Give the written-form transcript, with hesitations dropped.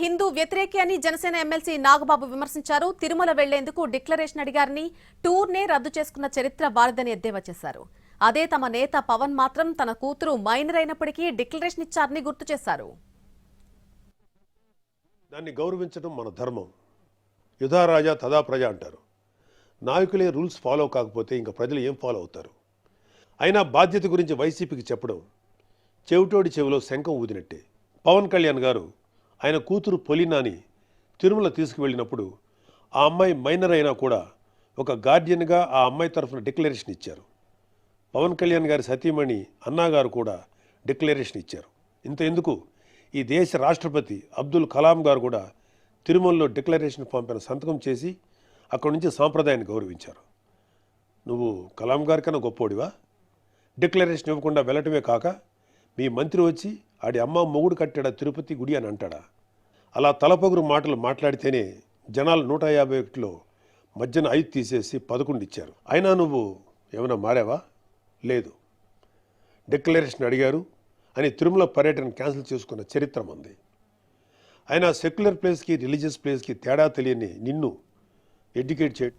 హిందూ వ్యతిరేకి అని జనసేన ఎమ్మెల్సీ నాగబాబు విమర్శించారు. తిరుమల వెళ్లేందుకు డిక్లరేషన్ అడిగారని, టూర్నే రద్దు చేసుకున్న చరిత్ర వారిదని ఎద్దేవా చేశారు. అదే తమ నేత పవన్ మాత్రం తన కూతురు మైనర్ అయినప్పటికీ డిక్లరేషన్ ఇచ్చారని గుర్తు చేశారు. దాన్ని గౌరవించడం మన ధర్మం. యుధా రాజా తదా ప్రజ అంటారు. నాయకులే రూల్స్ ఫాలో కాకపోతే ఇంకా ప్రజలు ఏం ఫాలో అవుతారు? అయినా బాధ్యత గురించి వైసీపీకి చెప్పడం చెవిటోడి చెవిలో శంఖం ఊదినట్టే. పవన్ కళ్యాణ్ గారు ఆయన కూతురు పొలినాని తిరుమల తీసుకువెళ్ళినప్పుడు ఆ అమ్మాయి మైనర్ అయినా కూడా ఒక గార్డియన్గా ఆ అమ్మాయి తరఫున డిక్లరేషన్ ఇచ్చారు. పవన్ కళ్యాణ్ గారి సతీమణి అన్నాగారు కూడా డిక్లరేషన్ ఇచ్చారు. ఇంత ఎందుకు, ఈ దేశ రాష్ట్రపతి అబ్దుల్ కలాం గారు కూడా తిరుమలలో డిక్లరేషన్ పంపిన సంతకం చేసి అక్కడి నుంచి సాంప్రదాయాన్ని గౌరవించారు. నువ్వు కలాం గారి కన్నా గొప్పోడివా? డిక్లరేషన్ ఇవ్వకుండా వెళ్ళటమే కాక మీ మంత్రి వచ్చి ఆడి అమ్మ మొగుడు కట్టాడా తిరుపతి గుడి అని అంటాడా? అలా తలపొగురు మాటలు మాట్లాడితేనే జనాలు 151లో మధ్యన 5 తీసేసి 11 ఇచ్చారు. అయినా నువ్వు ఏమైనా మారావా? లేదు. డిక్లరేషన్ అడిగారు అని తిరుమల పర్యటన క్యాన్సిల్ చేసుకున్న చరిత్ర ఉంది. అయినా సెక్యులర్ ప్లేస్కి రిలీజియస్ ప్లేస్కి తేడా తెలియని నిన్ను ఎడ్యుకేట్ చేయడం